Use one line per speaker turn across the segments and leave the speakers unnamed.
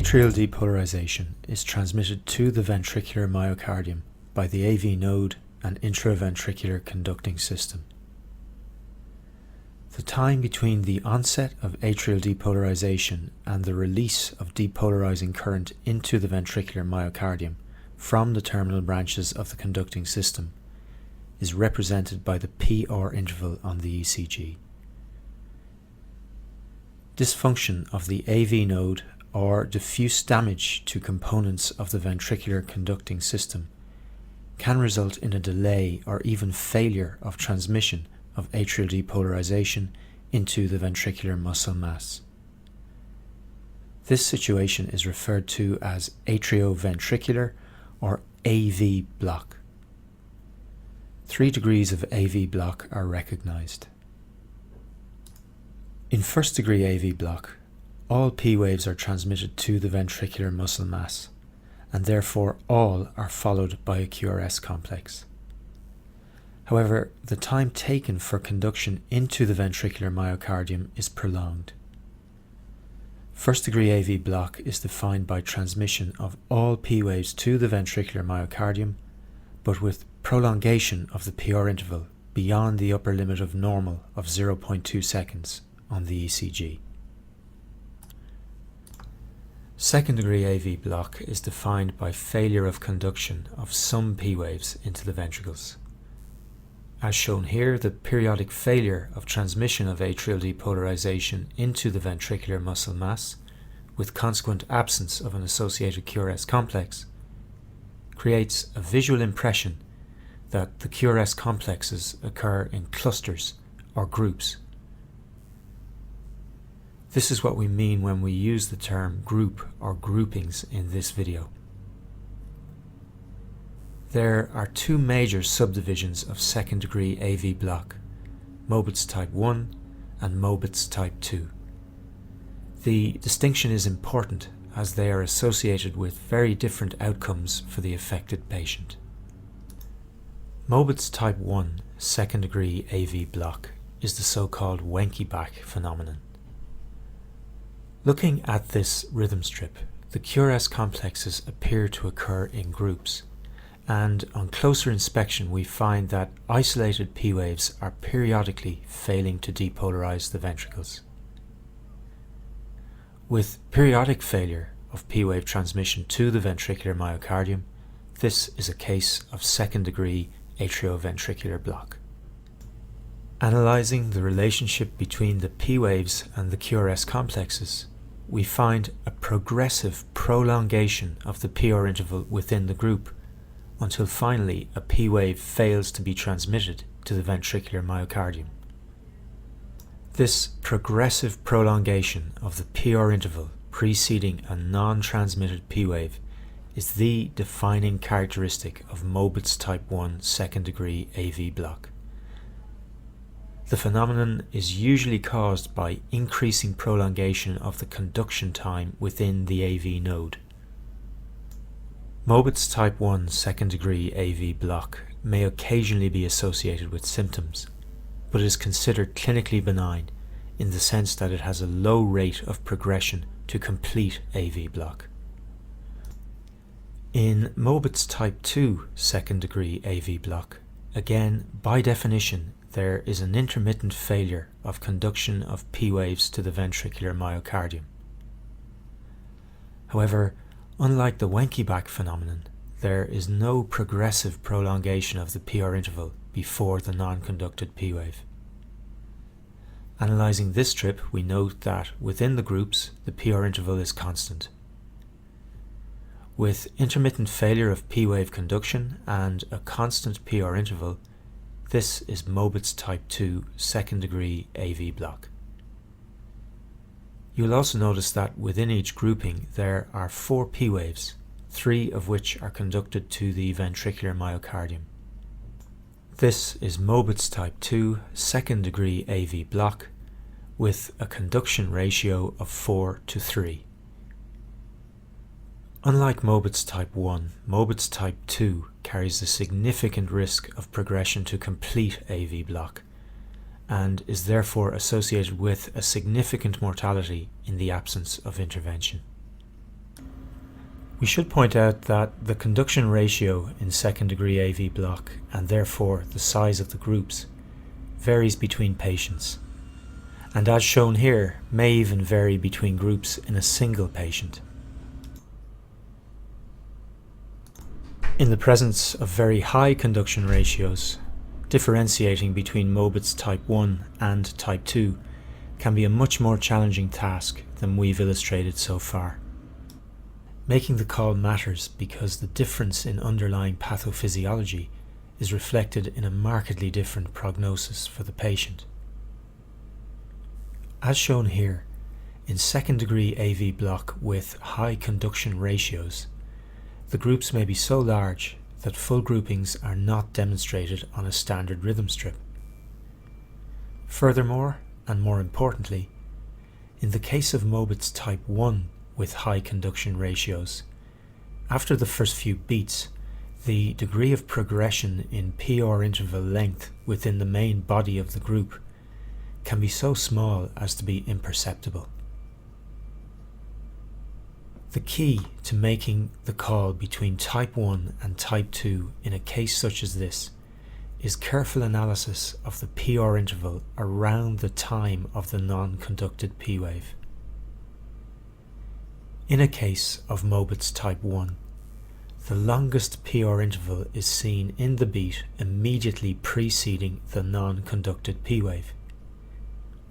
Atrial depolarization is transmitted to the ventricular myocardium by the AV node and intraventricular conducting system. The time between the onset of atrial depolarization and the release of depolarizing current into the ventricular myocardium from the terminal branches of the conducting system is represented by the PR interval on the ECG. Dysfunction of the AV node or diffuse damage to components of the ventricular conducting system can result in a delay or even failure of transmission of atrial depolarization into the ventricular muscle mass. This situation is referred to as atrioventricular or AV block. 3 degrees of AV block are recognized. In first degree AV block, all P waves are transmitted to the ventricular muscle mass, and therefore all are followed by a QRS complex. However, the time taken for conduction into the ventricular myocardium is prolonged. First degree AV block is defined by transmission of all P waves to the ventricular myocardium, but with prolongation of the PR interval beyond the upper limit of normal of 0.2 seconds on the ECG. Second degree AV block is defined by failure of conduction of some P waves into the ventricles. As shown here, the periodic failure of transmission of atrial depolarization into the ventricular muscle mass, with consequent absence of an associated QRS complex, creates a visual impression that the QRS complexes occur in clusters or groups. This is what we mean when we use the term group or groupings in this video. There are 2 major subdivisions of second degree AV block, Mobitz type 1 and Mobitz type 2. The distinction is important as they are associated with very different outcomes for the affected patient. Mobitz type 1 second degree AV block is the so-called Wenckebach phenomenon. Looking at this rhythm strip, the QRS complexes appear to occur in groups, and on closer inspection we find that isolated P waves are periodically failing to depolarize the ventricles. With periodic failure of P wave transmission to the ventricular myocardium, this is a case of second degree atrioventricular block. Analyzing the relationship between the P waves and the QRS complexes, we find a progressive prolongation of the PR interval within the group until finally a P wave fails to be transmitted to the ventricular myocardium. This progressive prolongation of the PR interval preceding a non-transmitted P wave is the defining characteristic of Mobitz type 1 second degree AV block. The phenomenon is usually caused by increasing prolongation of the conduction time within the AV node. Mobitz type 1 second degree AV block may occasionally be associated with symptoms, but is considered clinically benign in the sense that it has a low rate of progression to complete AV block. In Mobitz type 2 second degree AV block, again by definition there is an intermittent failure of conduction of P waves to the ventricular myocardium. However, unlike the Wenckebach phenomenon, there is no progressive prolongation of the PR interval before the non-conducted P wave. Analysing this strip, we note that within the groups the PR interval is constant. With intermittent failure of P wave conduction and a constant PR interval, this is Mobitz type 2 second degree AV block. You'll also notice that within each grouping there are 4 P waves, 3 of which are conducted to the ventricular myocardium. This is Mobitz type 2 second degree AV block with a conduction ratio of 4:3. Unlike Mobitz type 1, Mobitz type 2 carries a significant risk of progression to complete AV block and is therefore associated with a significant mortality in the absence of intervention. We should point out that the conduction ratio in second degree AV block, and therefore the size of the groups, varies between patients, and as shown here, may even vary between groups in a single patient. In the presence of very high conduction ratios, differentiating between Mobitz type 1 and type 2 can be a much more challenging task than we've illustrated so far. Making the call matters because the difference in underlying pathophysiology is reflected in a markedly different prognosis for the patient. As shown here, in second degree AV block with high conduction ratios, the groups may be so large that full groupings are not demonstrated on a standard rhythm strip. Furthermore, and more importantly, in the case of Mobitz type 1 with high conduction ratios, after the first few beats, the degree of progression in PR interval length within the main body of the group can be so small as to be imperceptible. The key to making the call between type 1 and type 2 in a case such as this is careful analysis of the PR interval around the time of the non-conducted P wave. In a case of Mobitz type 1, the longest PR interval is seen in the beat immediately preceding the non-conducted P wave,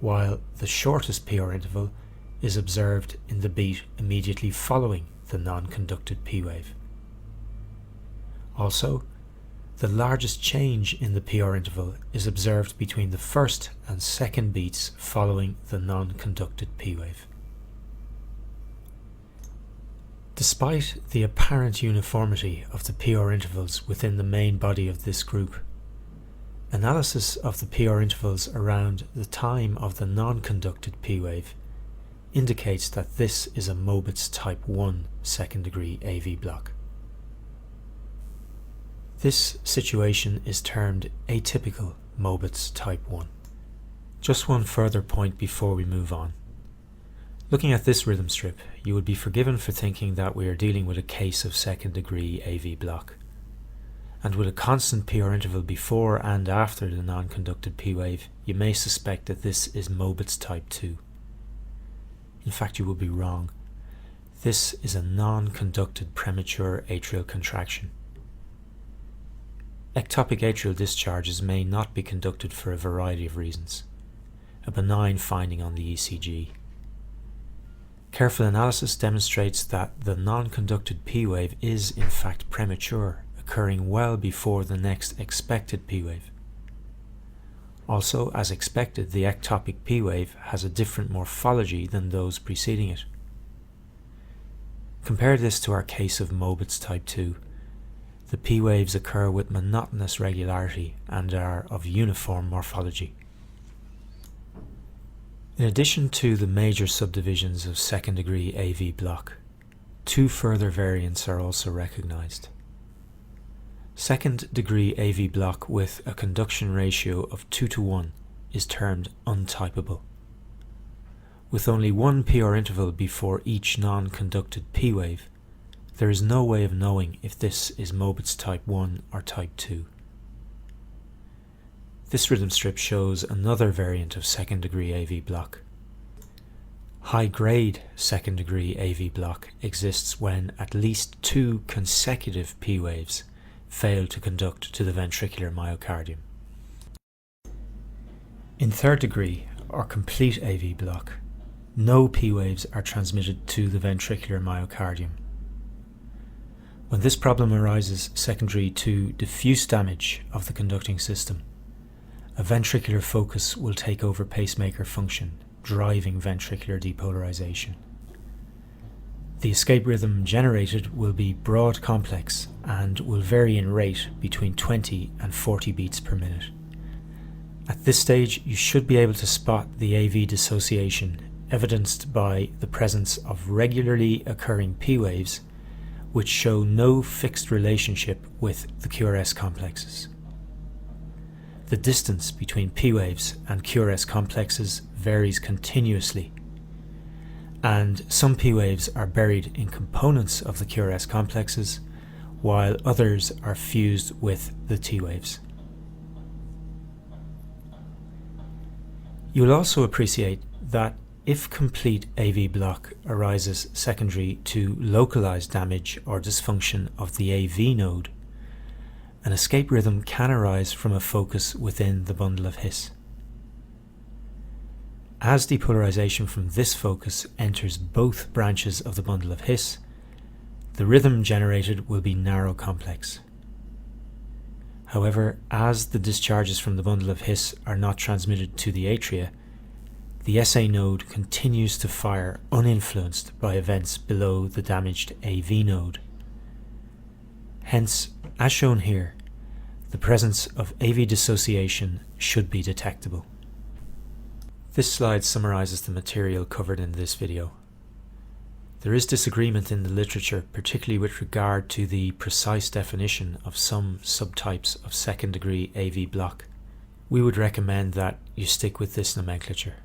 while the shortest PR interval is observed in the beat immediately following the non-conducted P wave. Also, the largest change in the PR interval is observed between the first and second beats following the non-conducted P wave. Despite the apparent uniformity of the PR intervals within the main body of this group, analysis of the PR intervals around the time of the non-conducted P wave indicates that this is a Mobitz type 1 second degree AV block. This situation is termed atypical Mobitz type 1. Just one further point before we move on. Looking at this rhythm strip, you would be forgiven for thinking that we are dealing with a case of second degree AV block. And with a constant PR interval before and after the non-conducted P wave, you may suspect that this is Mobitz type 2. In fact, you will be wrong. This is a non-conducted premature atrial contraction. Ectopic atrial discharges may not be conducted for a variety of reasons. A benign finding on the ECG. Careful analysis demonstrates that the non-conducted P wave is in fact premature, occurring well before the next expected P wave. Also, as expected, the ectopic P wave has a different morphology than those preceding it. Compare this to our case of Mobitz type 2. The P waves occur with monotonous regularity and are of uniform morphology. In addition to the major subdivisions of second degree AV block, two further variants are also recognized. Second degree AV block with a conduction ratio of 2:1 is termed untypable. With only one PR interval before each non-conducted P wave, there is no way of knowing if this is Mobitz type 1 or type 2. This rhythm strip shows another variant of second degree AV block. High-grade second degree AV block exists when at least two consecutive P waves fail to conduct to the ventricular myocardium. In third degree or complete AV block, no P waves are transmitted to the ventricular myocardium. When this problem arises secondary to diffuse damage of the conducting system, a ventricular focus will take over pacemaker function, driving ventricular depolarization. The escape rhythm generated will be broad complex and will vary in rate between 20 and 40 beats per minute. At this stage, you should be able to spot the AV dissociation evidenced by the presence of regularly occurring P waves which show no fixed relationship with the QRS complexes. The distance between P waves and QRS complexes varies continuously, and some P waves are buried in components of the QRS complexes, while others are fused with the T waves. You will also appreciate that if complete AV block arises secondary to localized damage or dysfunction of the AV node, an escape rhythm can arise from a focus within the bundle of His. As depolarization from this focus enters both branches of the bundle of His, the rhythm generated will be narrow complex. However, as the discharges from the bundle of His are not transmitted to the atria, the SA node continues to fire uninfluenced by events below the damaged AV node. Hence, as shown here, the presence of AV dissociation should be detectable. This slide summarizes the material covered in this video. There is disagreement in the literature, particularly with regard to the precise definition of some subtypes of second-degree AV block. We would recommend that you stick with this nomenclature.